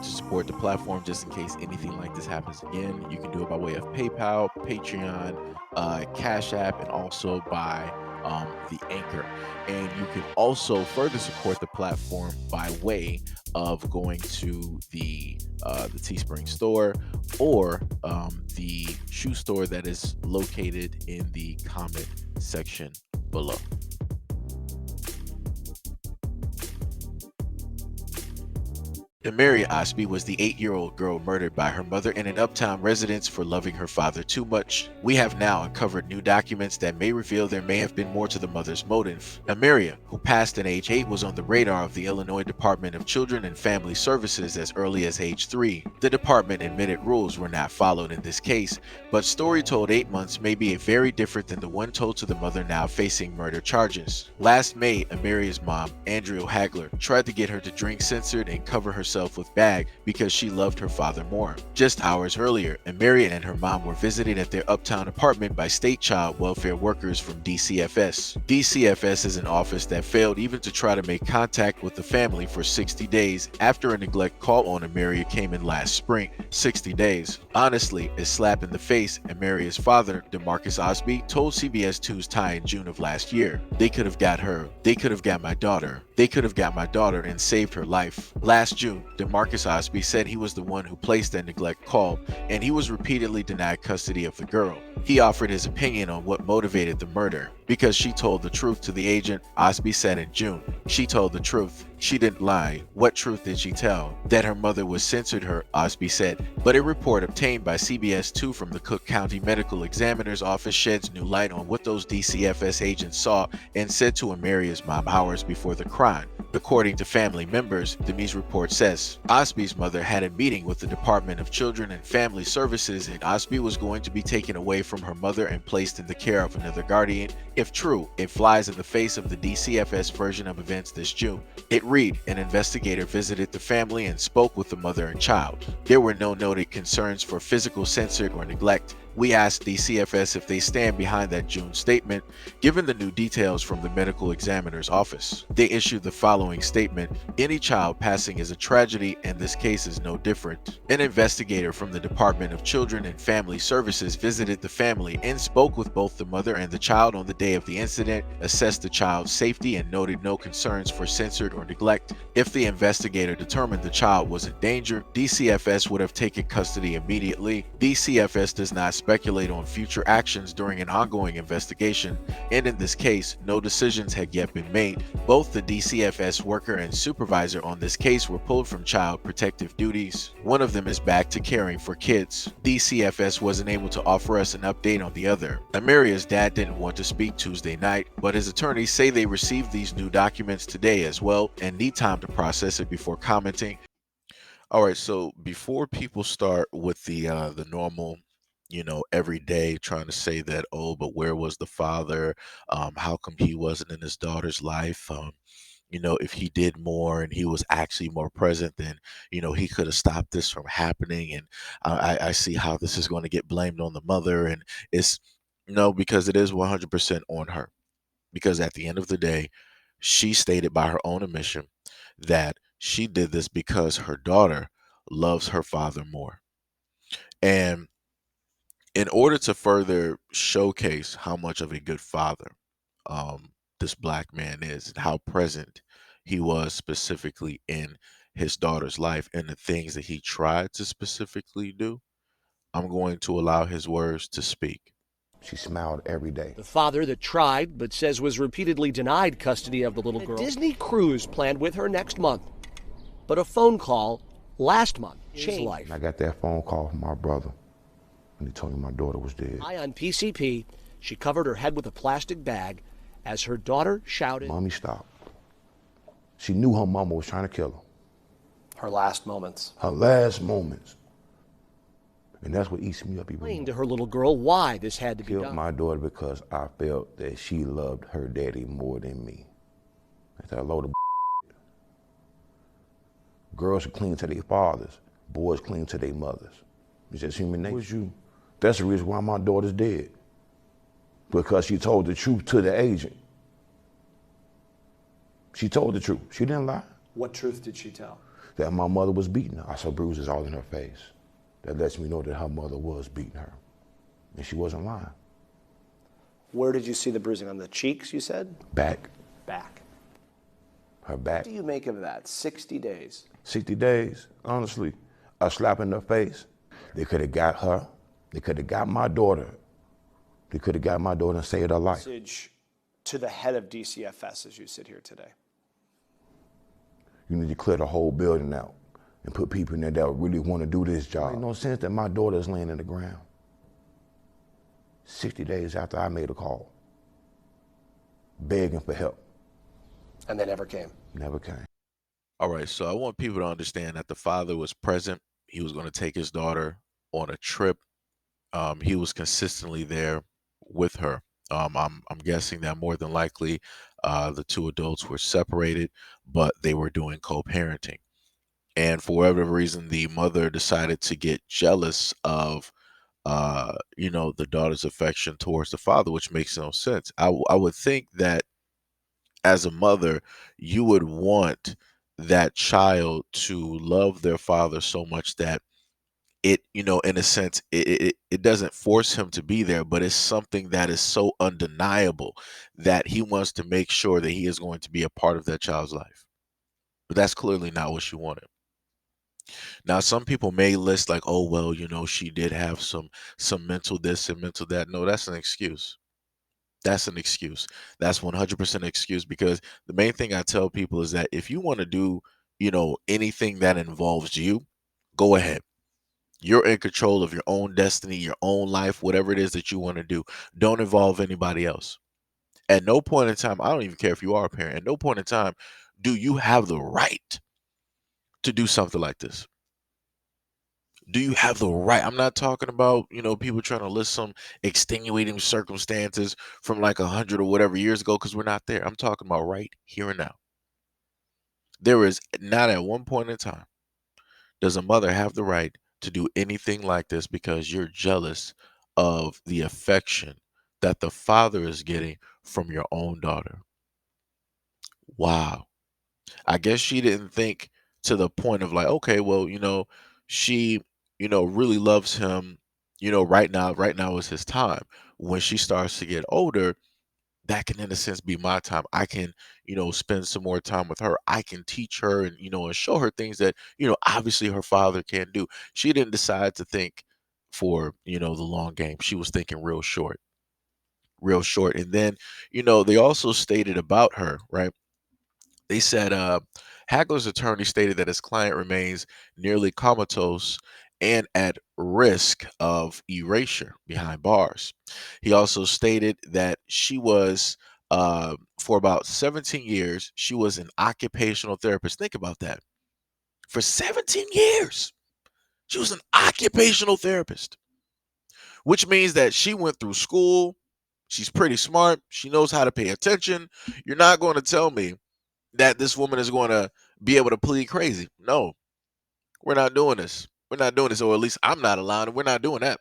want to support the platform just in case anything like this happens again, you can do it by way of PayPal, Patreon, Cash App, and also by the Anchor. And you can also further support the platform by way of going to the Teespring store or the shoe store that is located in the comment section below. Mary Osby was the 8-year-old girl murdered by her mother in an uptown residence for loving her father too much. We have now uncovered new documents that may reveal there may have been more to the mother's motive. Amaria, who passed at age 8, was on the radar of the Illinois Department of Children and Family Services as early as age 3. The department admitted rules were not followed in this case, but story told 8 months may be very different than the one told to the mother now facing murder charges. Last May, Amaria's mom, Andreal Hagler, tried to get her to drink censored and cover herself with bag because she loved her father more. Just hours earlier, Amaria and her mom were visited at their uptown apartment by state child welfare workers from DCFS. DCFS is an office that failed even to try to make contact with the family for 60 days after a neglect call on Amaria came in last spring. 60 days. Honestly, a slap in the face, Amaria's father, DeMarcus Osby, told CBS 2's Ty in June of last year. They could have got her. They could have got my daughter. They could have got my daughter and saved her life. Last June, DeMarcus Osby said he was the one who placed that neglect call, and he was repeatedly denied custody of the girl. He offered his opinion on what motivated the murder. Because she told the truth to the agent, Osby said in June. She told the truth. She didn't lie. What truth did she tell? That her mother was censored her, Osby said. But a report obtained by CBS 2 from the Cook County Medical Examiner's Office sheds new light on what those DCFS agents saw and said to Amaria's mom hours before the crime. According to family members, the Demise report says, Osby's mother had a meeting with the Department of Children and Family Services and Osby was going to be taken away from her mother and placed in the care of another guardian. If true, it flies in the face of the DCFS version of events this June. It read, an investigator visited the family and spoke with the mother and child. There were no noted concerns for physical censorship or neglect. We asked DCFS if they stand behind that June statement. Given the new details from the medical examiner's office, they issued the following statement: any child passing is a tragedy and this case is no different. An investigator from the Department of Children and Family Services visited the family and spoke with both the mother and the child on the day of the incident, assessed the child's safety and noted no concerns for censored or neglect. If the investigator determined the child was in danger, DCFS would have taken custody immediately. DCFS does not speculate on future actions during an ongoing investigation, and in this case, no decisions had yet been made. Both the DCFS worker and supervisor on this case were pulled from child protective duties. One of them is back to caring for kids. DCFS wasn't able to offer us an update on the other. Amaria's dad didn't want to speak Tuesday night, but his attorneys say they received these new documents today as well and need time to process it before commenting. All right, so before people start with the normal, every day trying to say that, oh, but where was the father? How come he wasn't in his daughter's life? If he did more and he was actually more present, then, he could have stopped this from happening. And I see how this is going to get blamed on the mother. And it's no, because it is 100% on her. Because at the end of the day, she stated by her own admission that she did this because her daughter loves her father more. And in order to further showcase how much of a good father this black man is and how present he was specifically in his daughter's life and the things that he tried to specifically do, I'm going to allow his words to speak. She smiled every day. The father that tried but says was repeatedly denied custody of the little girl. A Disney cruise planned with her next month. But a phone call last month changed life. I got that phone call from my brother. And he told me my daughter was dead. High on PCP, she covered her head with a plastic bag as her daughter shouted, "Mommy, stop." She knew her mama was trying to kill her. Her last moments. Her last moments. And that's what eats me up even explained more. to her little girl why this had to be Killed done. my daughter because I felt that she loved her daddy more than me. That's a load of Girls are clean to their fathers. Boys clean to their mothers. It's just human nature. That's the reason why my daughter's dead. Because she told the truth to the agent. She told the truth. She didn't lie. What truth did she tell? that my mother was beating her. I saw bruises all in her face. That lets me know that her mother was beating her. And she wasn't lying. Where did you see the bruising? On the cheeks, you said? Back. Back. Her back. What do you make of that? 60 days. 60 days, honestly. A slap in the face. They could have got her. They could have got my daughter. They could have got my daughter and saved her life. Message to the head of DCFS as you sit here today. You need to clear the whole building out and put people in there that really want to do this job. It makes no sense that my daughter is laying in the ground 60 days after I made a call, begging for help. And they never came. Never came. All right, so I want people to understand that the father was present. He was going to take his daughter on a trip. He was consistently there with her. I'm guessing that more than likely the two adults were separated, but they were doing co-parenting. And for whatever reason, the mother decided to get jealous of, the daughter's affection towards the father, which makes no sense. I would think that as a mother, you would want that child to love their father so much that in a sense, it doesn't force him to be there, but it's something that is so undeniable that he wants to make sure that he is going to be a part of that child's life. But that's clearly not what she wanted. Now, some people may list like, oh, well, she did have some mental this and mental that. No, that's an excuse. That's an excuse. That's 100% an excuse, because the main thing I tell people is that if you want to do, anything that involves you, go ahead. You're in control of your own destiny, your own life, whatever it is that you want to do. Don't involve anybody else. At no point in time, I don't even care if you are a parent, at no point in time do you have the right to do something like this. Do you have the right? I'm not talking about, people trying to list some extenuating circumstances from like 100 or whatever years ago, because we're not there. I'm talking about right here and now. There is not at one point in time does a mother have the right to do anything like this because you're jealous of the affection that the father is getting from your own daughter. Wow. I guess she didn't think to the point of like, okay, well, she, really loves him, right now is his time. When she starts to get older, that can in a sense be my time. I can, spend some more time with her. I can teach her and, and show her things that, obviously her father can't do. She didn't decide to think for, the long game. She was thinking real short, real short. And then, they also stated about her, right? They said Hagler's attorney stated that his client remains nearly comatose and at risk of erasure behind bars. He also stated that she was, for about 17 years, she was an occupational therapist. Think about that. For 17 years, she was an occupational therapist, which means that she went through school. She's pretty smart. She knows how to pay attention. You're not going to tell me that this woman is going to be able to plead crazy. No, we're not doing this. We're not doing this, or at least I'm not allowing it. We're not doing that.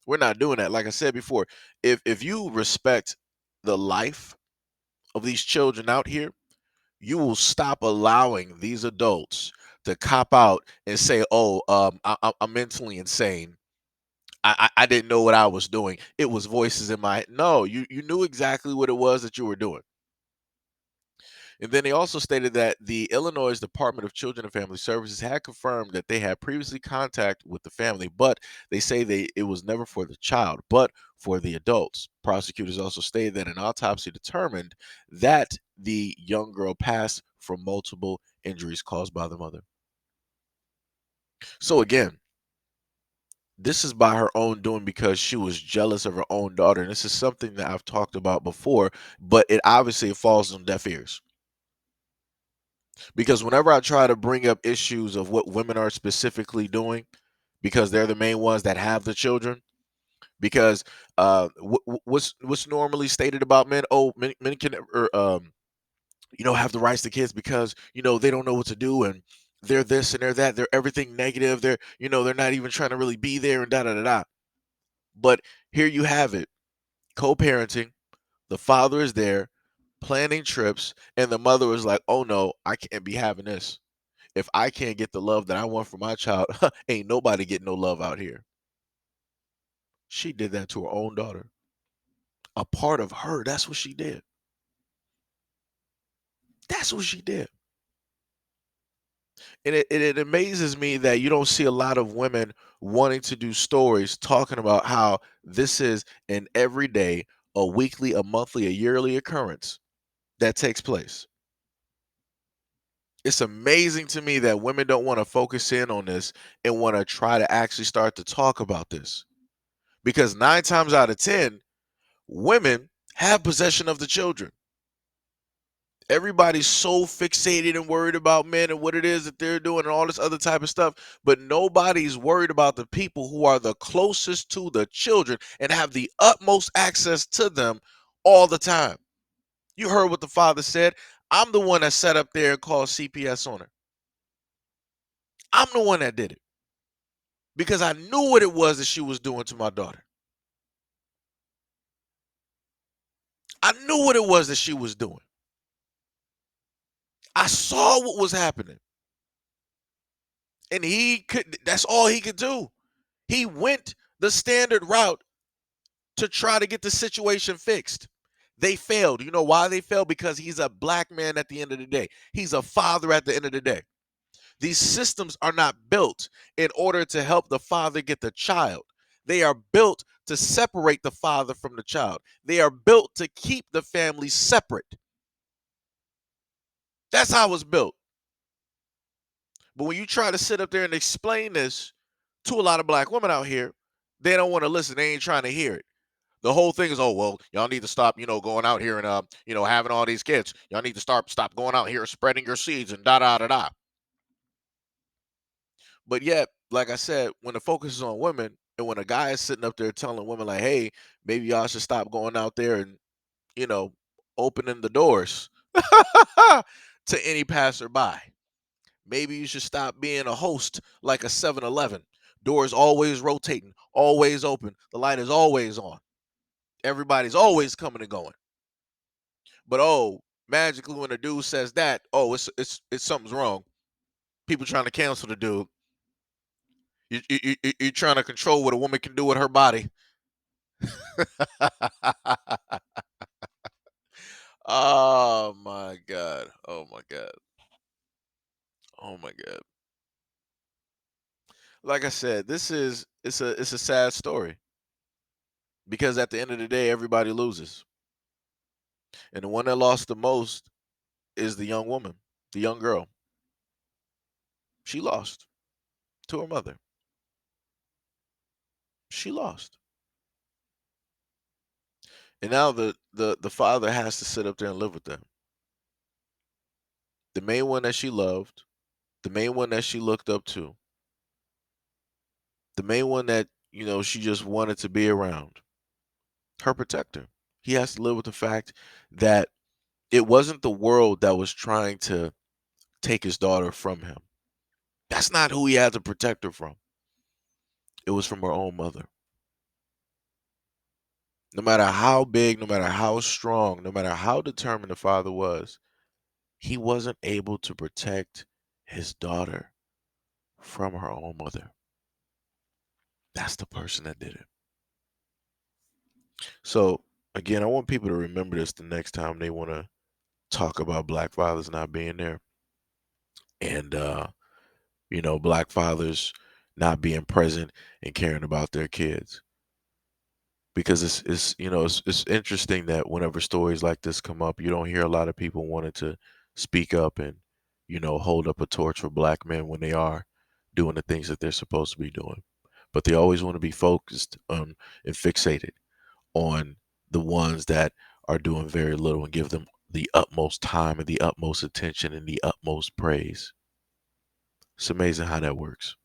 We're not doing that. Like I said before, if you respect the life of these children out here, you will stop allowing these adults to cop out and say, "Oh, I'm mentally insane. I didn't know what I was doing. It was voices in my head." No, you knew exactly what it was that you were doing. And then they also stated that the Illinois Department of Children and Family Services had confirmed that they had previously contact with the family, but they say it was never for the child, but for the adults. Prosecutors also stated that an autopsy determined that the young girl passed from multiple injuries caused by the mother. So again, this is by her own doing because she was jealous of her own daughter. And this is something that I've talked about before, but it obviously falls on deaf ears. Because whenever I try to bring up issues of what women are specifically doing, because they're the main ones that have the children, because what's normally stated about men? Oh, men can have the rights to kids because they don't know what to do, and they're this and they're that, they're everything negative. They're not even trying to really be there, and da da da da. But here you have it, co-parenting. The father is there planning trips, and the mother is like, "Oh no, I can't be having this. if I can't get the love that I want for my child, ain't nobody getting no love out here. She did that to her own daughter. A part of her, that's what she did. That's what she did. And it amazes me that you don't see a lot of women wanting to do stories talking about how this is an everyday, a weekly, a monthly, a yearly occurrence that takes place. It's amazing to me that women don't want to focus in on this and want to try to actually start to talk about this. Because 9 times out of 10, women have possession of the children. Everybody's so fixated and worried about men and what it is that they're doing and all this other type of stuff, but nobody's worried about the people who are the closest to the children and have the utmost access to them all the time. You heard what the father said. I'm the one that sat up there and called CPS on her. I'm the one that did it because I knew what it was that she was doing to my daughter. I knew what it was that she was doing. I saw what was happening. And that's all he could do. He went the standard route to try to get the situation fixed. They failed. You know why they failed? Because he's a black man at the end of the day. He's a father at the end of the day. These systems are not built in order to help the father get the child. They are built to separate the father from the child. They are built to keep the family separate. That's how it's built. But when you try to sit up there and explain this to a lot of black women out here, they don't want to listen. They ain't trying to hear it. The whole thing is, oh, well, y'all need to stop, going out here and, having all these kids. Y'all need to stop going out here spreading your seeds and da-da-da-da. But yet, like I said, when the focus is on women and when a guy is sitting up there telling women like, hey, maybe y'all should stop going out there and, opening the doors to any passerby. Maybe you should stop being a host like a 7-Eleven. Doors always rotating, always open. The light is always on. Everybody's always coming and going. But magically when a dude says that, it's something's wrong. People trying to cancel the dude. You're trying to control what a woman can do with her body. Oh my God. Oh my God. Oh my God. Like I said, it's a sad story because at the end of the day, everybody loses. And the one that lost the most is the young woman, the young girl. She lost to her mother. She lost. And now the father has to sit up there and live with them. The main one that she loved, the main one that she looked up to, the main one that, she just wanted to be around, her protector. He has to live with the fact that it wasn't the world that was trying to take his daughter from him. That's not who he had to protect her from. It was from her own mother. No matter how big, no matter how strong, no matter how determined the father was, he wasn't able to protect his daughter from her own mother. That's the person that did it. So, again, I want people to remember this the next time they want to talk about black fathers not being there and, black fathers not being present and caring about their kids. Because it's interesting that whenever stories like this come up, you don't hear a lot of people wanting to speak up and hold up a torch for black men when they are doing the things that they're supposed to be doing, but they always want to be focused on and fixated on the ones that are doing very little and give them the utmost time and the utmost attention and the utmost praise. It's amazing how that works.